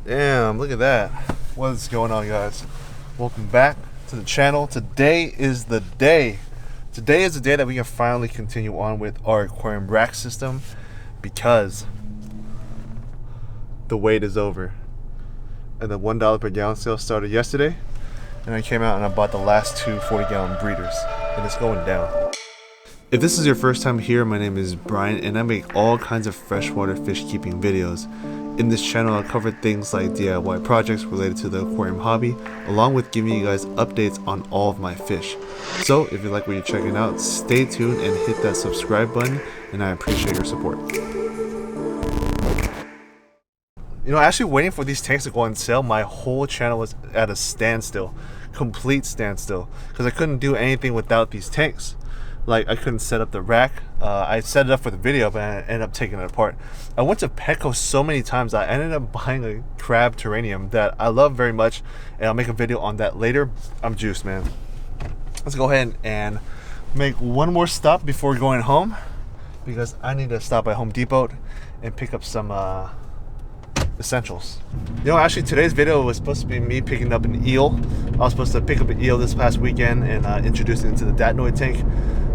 Damn, look at that. What is going on, guys? Welcome back to the channel. Today is the day. Today is the day that we can finally continue on with our aquarium rack system because the wait is over. And the $1 per gallon sale started yesterday. And I came out and I bought the last two 40-gallon breeders. And it's going down. If this is your first time here, my name is Brian and I make all kinds of freshwater fish keeping videos. In this channel, I'll cover things like DIY projects related to the aquarium hobby, along with giving you guys updates on all of my fish. So if you like what you're checking out, stay tuned and hit that subscribe button, and I appreciate your support. You know, actually waiting for these tanks to go on sale, my whole channel was at a standstill, complete standstill, because I couldn't do anything without these tanks. Like, I couldn't set up the rack. I set it up for the video, but I ended up taking it apart. I went to Petco so many times I ended up buying a crab terrarium that I love very much, and I'll make a video on that later. I'm juiced, man. Let's go ahead and make one more stop before going home, because I need to stop by Home Depot and pick up some essentials. You know, actually today's video was supposed to be me picking up an eel. I was supposed to pick up an eel this past weekend and introduce it into the Datnoid tank.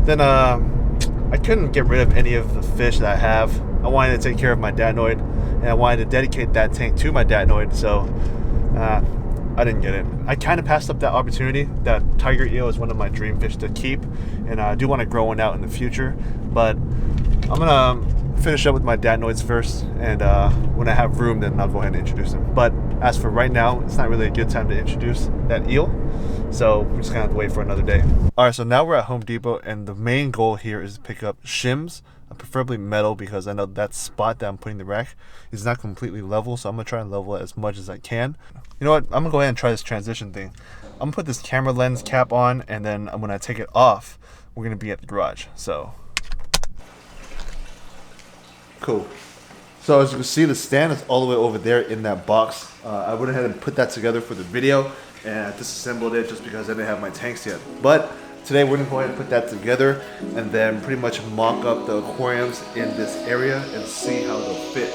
Then I couldn't get rid of any of the fish that I have. I wanted to take care of my Datnoid, and I wanted to dedicate that tank to my Datnoid, so I didn't get it. I kind of passed up that opportunity. That tiger eel is one of my dream fish to keep, and I do want to grow one out in the future, but I'm gonna finish up with my Datnoids first, and when I have room, then I'll go ahead and introduce them. But as for right now, it's not really a good time to introduce that eel, so we're just gonna have to wait for another day. Alright, so now we're at Home Depot, and the main goal here is to pick up shims, preferably metal, because I know that spot that I'm putting the rack is not completely level, so I'm gonna try and level it as much as I can. You know what, I'm gonna go ahead and try this transition thing. I'm gonna put this camera lens cap on, and then when I take it off, we're gonna be at the garage. So cool. So as you can see, the stand is all the way over there in that box. I went ahead and put that together for the video, and I disassembled it just because I didn't have my tanks yet. But today we're gonna go ahead and put that together and then pretty much mock up the aquariums in this area and see how they'll fit.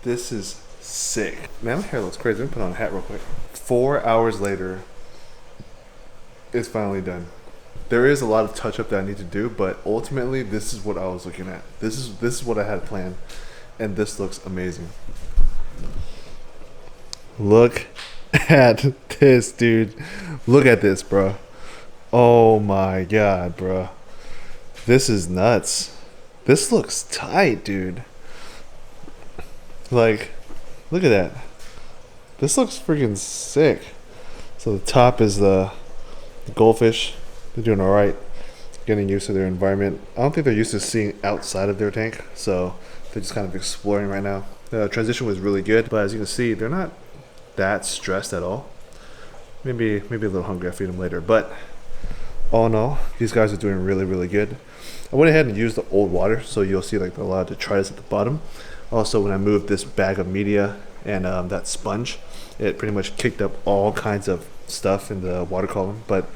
This is sick. Man, my hair looks crazy. Let me put on a hat real quick. 4 hours later, it's finally done. There is a lot of touch up that I need to do, but ultimately this is what I was looking at. This is what I had planned, and this looks amazing. Look at this, dude. Look at this, bro. Oh my god, bro. This is nuts. This looks tight, dude. Like, look at that. This looks freaking sick. So the top is the goldfish. They're doing all right, getting used to their environment. I don't think they're used to seeing outside of their tank, so they're just kind of exploring right now. The transition was really good, but as you can see, they're not that stressed at all. Maybe a little hungry. I'll feed them later, but all in all, these guys are doing really, really good. I went ahead and used the old water, so you'll see like a lot of detritus at the bottom. Also, when I moved this bag of media and that sponge, it pretty much kicked up all kinds of stuff in the water column, but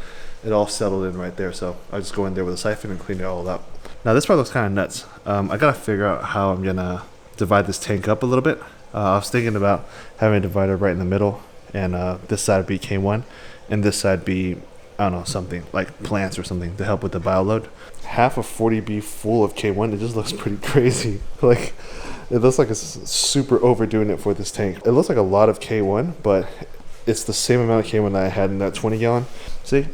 it all settled in right there. So I just go in there with a siphon and clean it all up. Now this part looks kind of nuts. I gotta figure out how I'm gonna divide this tank up a little bit. I was thinking about having a divider right in the middle, and this side would be K1, and this side be, I don't know, something like plants or something to help with the bioload. Half of 40B full of K1, it just looks pretty crazy. Like, it looks like it's super overdoing it for this tank. It looks like a lot of K1, but it's the same amount of K1 that I had in that 20 gallon. See?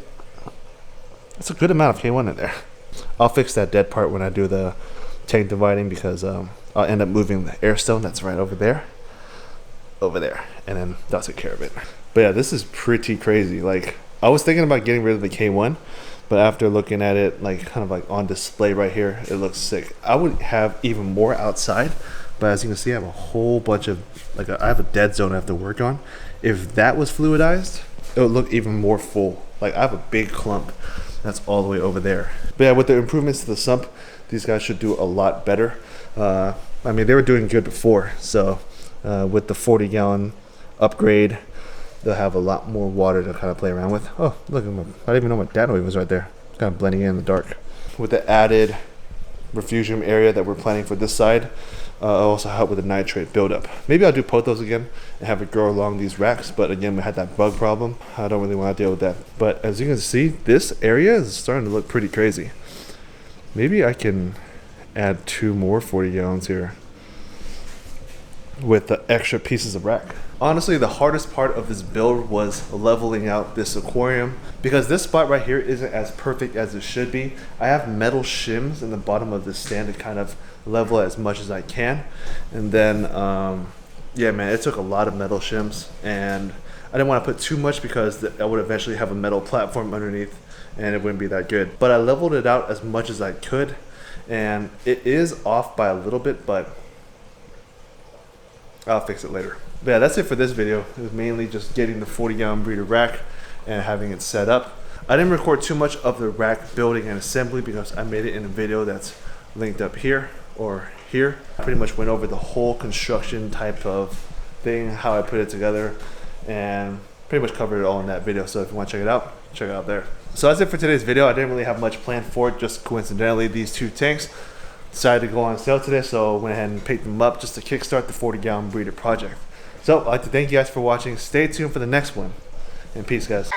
It's a good amount of K1 in there. I'll fix that dead part when I do the tank dividing, because I'll end up moving the air stone that's right over there. over there, and then that'll take care of it. But yeah, this is pretty crazy. Like, I was thinking about getting rid of the K1, but after looking at it, like kind of like on display right here, it looks sick. I would have even more outside, but as you can see, I have a whole bunch of, like, I have a dead zone I have to work on. If that was fluidized, it would look even more full. Like, I have a big clump that's all the way over there. But yeah, with the improvements to the sump, these guys should do a lot better. I mean, they were doing good before, so with the 40-gallon upgrade, they'll have a lot more water to kind of play around with. Oh, look, I didn't even know my dad was right there. It's kind of blending in the dark. With the added refugium area that we're planning for this side, I'll also help with the nitrate buildup. Maybe I'll do pothos again and have it grow along these racks, but again, we had that bug problem. I don't really want to deal with that. But as you can see, this area is starting to look pretty crazy. Maybe I can add 2 more 40 gallons here with the extra pieces of rack. Honestly, the hardest part of this build was leveling out this aquarium, because this spot right here isn't as perfect as it should be. I have metal shims in the bottom of this stand to kind of level it as much as I can. And then, yeah, man, it took a lot of metal shims, and I didn't want to put too much because I would eventually have a metal platform underneath and it wouldn't be that good. But I leveled it out as much as I could, and it is off by a little bit, but I'll fix it later. But yeah, that's it for this video. It was mainly just getting the 40-gallon breeder rack and having it set up. I didn't record too much of the rack building and assembly because I made it in a video that's linked up here or here. I pretty much went over the whole construction type of thing, how I put it together, and pretty much covered it all in that video. So if you want to check it out there. So that's it for today's video. I didn't really have much planned for it. Just coincidentally, these 2 tanks decided to go on sale today, so I went ahead and picked them up just to kickstart the 40-gallon breeder project. So I'd like to thank you guys for watching. Stay tuned for the next one, and peace, guys.